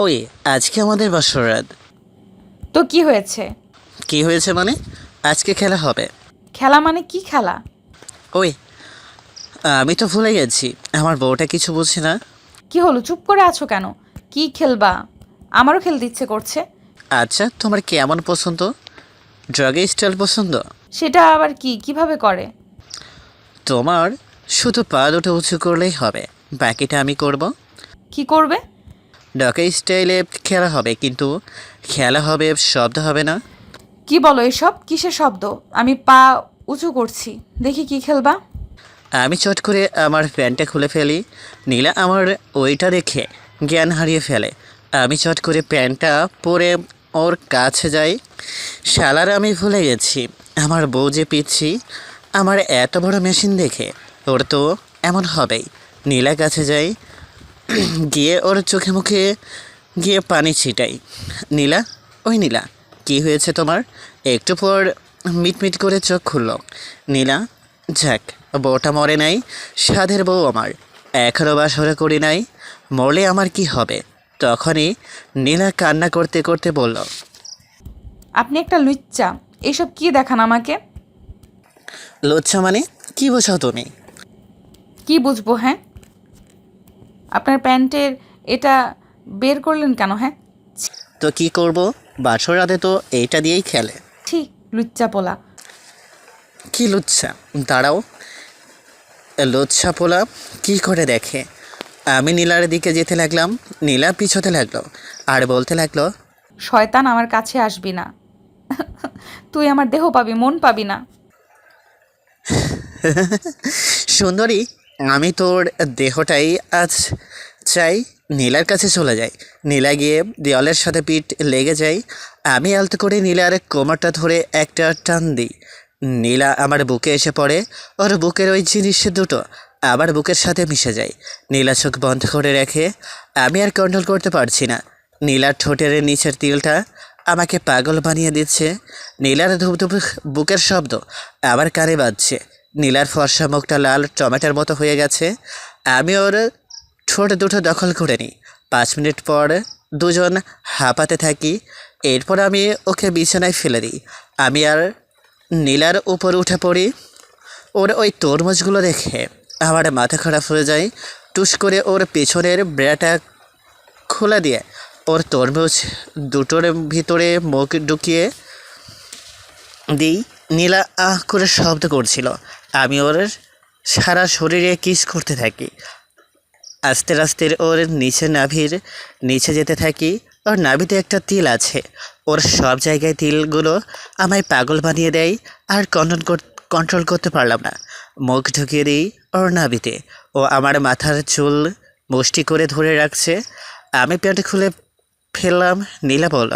ওই আজকে আমাদের বাসরাত। তো কি হয়েছে? কি হয়েছে মানে? আজকে খেলা হবে। খেলা মানে কি খেলা? ওই আমি তো ভুলে গেছি, আমার বউটা কিছু বুঝছে না। কি হলো, চুপ করে আছো কেন? কি খেলবা? আমারও খেলতে ইচ্ছে করছে। আচ্ছা, তোমার কেমন পছন্দ? ড্রাগের স্টাইল পছন্দ? সেটা আবার কি, কিভাবে করে? তোমার শুধু পা দুটো উঁচু করলেই হবে, বাকিটা আমি করব। কি করবে? ড্রাগের স্টাইলে খেলা হবে, কিন্তু খেলা হবে, শব্দ হবে না। কি বলো এসব? কিসের শব্দ? আমি পা উঁচু করছি, দেখি কি খেলবা। আমি চট করে আমার প্যান্টটা খুলে ফেলি। নীলা আমার ওইটা দেখে জ্ঞান হারিয়ে ফেলে। আমি চট করে প্যান্টটা পরে ওর কাছে যাই। শালার আমি ভুলে গেছি আমার বউ যে পিচ্ছি। আমার এত বড় মেশিন দেখে ওর তো এমন হবেই। নীলা কাছে যাই, গিয়ে ওর চোখে মুখে গিয়ে পানি ছিটাই। নীলা, ওই নীলা, কি হয়েছে তোমার? একটু পর মিটমিট করে চোখ খুলল। নীলা, যাক, বউটা মরে নাই। সাধের বউ আমার, এখনও বাসরে করি নাই। মরলে আমার কি হবে? তখনই নীলা কান্না করতে করতে বলল, আপনি একটা লুচ্চা। এসব কি দেখান আমাকে? লজ্জা মানে? কি বোঝাও তুমি? কি বুঝবো, হ্যাঁ? আপনার প্যান্টের এটা বের করলেন কেন, হ্যাঁ? তো কি করব, বাসর রাতে তো এইটা দিয়েই খেলে। ছি, লুচ্চা পোলা। কি লুচ্ছা? দাঁড়াও, লজ্জা পোলা কী করে দেখে? আমি নীলার দিকে যেতে লাগলাম। নীলা পিছোতে লাগলো আর বলতে লাগলো, শয়তান, আমার কাছে আসবি না। তুই আমার দেহ পাবি, মন পাবি না। সুন্দরী, আমি তোর দেহটাই আজ চাই। নীলার কাছে চলে যাই। নীলা গিয়ে দেওয়ালের সাথে পিঠ লেগে যাই। আমি আলতো করে নীলার কোমরটা ধরে একটা টান দিই। নীলা আমার বুকে এসে পড়ে। ওর বুকের ওই জিনিস দুটো আবার বুকের সাথে মিশে যায়। নীলা চোখ বন্ধ করে রাখে। আমি আর কন্ট্রোল করতে পারছি না। নীলার ঠোঁটের নিচের তিলটা আমাকে পাগল বানিয়ে দিচ্ছে। নীলার ধুপধুপ বুকের শব্দ আবার কানে বাজছে। নীলার ফর্সা মুখটা লাল টমেটোর মতো হয়ে গেছে। আমি ওর ঠোঁট দুটো দখল করে নিই। 5 মিনিট পর দুজন হাঁপাতে থাকি। এরপর আমি ওকে বিছানায় ফেলে দিই। আমি আর নীলার উপর উঠে পড়ি। ওর ওই তরমুজগুলো দেখে আমার মাথা খারাপ হয়ে যায়। টুস করে ওর পেছনের ব্রেটা খুলে দিয়ে ওর তরমুজ দুটোর ভিতরে মুখ ঢুকিয়ে দিই। নীলা আহ করে শব্দ করছিল। আমি ওর সারা শরীরে কিস করতে থাকি। আস্তে আস্তে ওর নিচে নাভির নিচে যেতে থাকি। ওর নাভিতে একটা তিল আছে। ওর সব জায়গায় তিলগুলো আমায় পাগল বানিয়ে দেয়। আর কন্ট্রোল করতে পারলাম না। মুখ ঢুকিয়ে দিই ওর নাভিতে। ও আমার মাথার চুল মুষ্টি করে ধরে রাখছে। আমি প্যান্ট খুলে ফেললাম। নীলা বলল,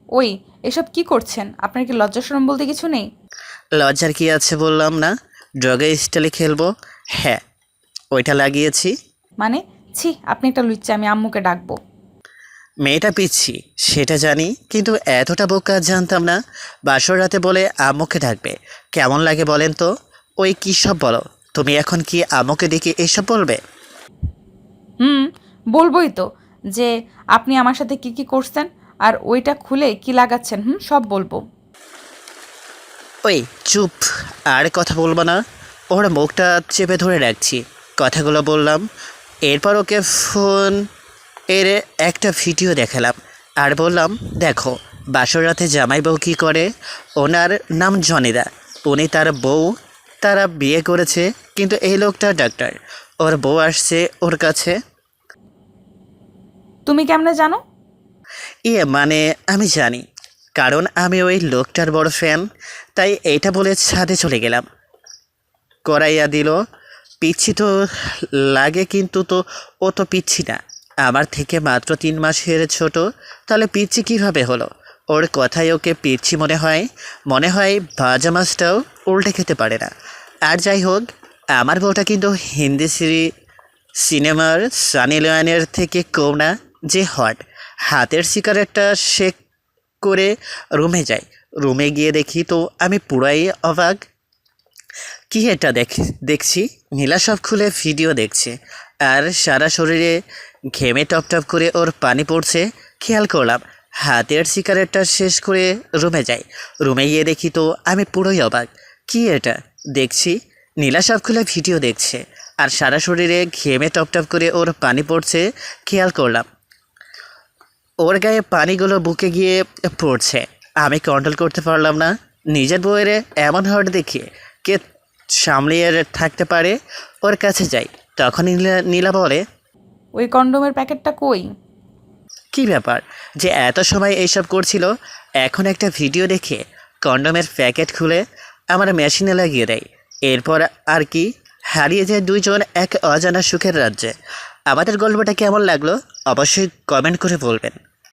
ওই, এসব কি করছেন? আপনার কি লজ্জা শরম বলতে কিছু নেই? লজ্জার কি আছে বললাম না? ড্রগে স্টাইলে খেলবো। হ্যাঁ, ওইটা লাগিয়েছি। মানে? ছি, আপনি একটা লুচ্চা, আমি আম্মুকে ডাকবো। মেয়েটা পিচ্ছি সেটা জানি, কিন্তু এতটা বোকা জানতাম না। বাসর রাতে বলে আম্মুকে ডাকবে, কেমন লাগে বলেন তো? ওই কী সব বলো? তুমি এখন কি আম্মুকে ডেকে এসব বলবে? হুম, বলবোই তো, যে আপনি আমার সাথে কি কি করছেন, আর ওইটা খুলে কি লাগাচ্ছেন, সব বলবো। ওই চুপ, আর কথা বলবো না। ওর মুখটা চেপে ধরে রাখছি, কথাগুলো বললাম। এরপর ওকে ফোন এর একটা ভিডিও দেখালাম আর বললাম, দেখো বাসর রাতে জামাই বউ কী করে। ওনার নাম জনিদা। উনি তার বউ, তারা বিয়ে করেছে, কিন্তু এই লোকটা ডাক্তার। ওর বউ আসছে ওর কাছে। তুমি কেমনে জানো? মানে আমি জানি, কারণ আমি ওই লোকটার বড় ফ্যান। তাই এইটা বলে ছাদে চলে গেলাম। করাইয়া দিল। পিচ্ছি তো লাগে, কিন্তু তো ও তো পিচ্ছি না, আমার থেকে মাত্র 3 মাসের ছোট। তাহলে পিচ্ছি কিভাবে হলো? ওর কথায় ওকে পিচ্ছি মনে হয়। মনে হয় ভাজা মাছটাও উল্টে খেতে পারে না। আর যাই হোক, আমার বউটা কিন্তু হিন্দি সিনেমার সানি লিওনের থেকে কম না যে হট। হাতের সিগারেটটা শেক করে রুমে যাই। রুমে গিয়ে দেখি তো আমি পুরাই অবাক। কি এটা দেখছি? নীলা সব খুলে ভিডিও দেখছে। আর সারা শরীরে ঘেমে টপ টপ করে ওর পানি পড়ছে। খেয়াল করলাম, হাতের সিগারেটটা শেষ করে রুমে যাই। রুমে গিয়ে দেখি তো আমি পুরোই অবাক। কি এটা দেখছি? নীলা সব খুলে ভিডিও দেখছে আর সারা শরীরে ঘেমে টপ টপ করে ওর পানি পড়ছে। খেয়াল করলাম ওর গায়ে পানিগুলো বুকে গিয়ে পড়ছে। আমি কন্ট্রোল করতে পারলাম না। নিজের বউয়ের এমন হট দেখিয়ে কে সামলিয়ে থাকতে পারে? ওর কাছে যাই, তখন নীলা বলে, ওই কন্ডোমের প্যাকেটটা কই? কি ব্যাপার যে এত সময় এইসব করছিল, এখন একটা ভিডিও দেখে কন্ডোমের প্যাকেট খুলে আমার মেশিনে লাগিয়ে দেয়। এরপর আর কি, হারিয়ে যায় দুইজন এক অজানা সুখের রাজ্যে। আমাদের গল্পটা কেমন লাগলো অবশ্যই কমেন্ট করে বলবেন।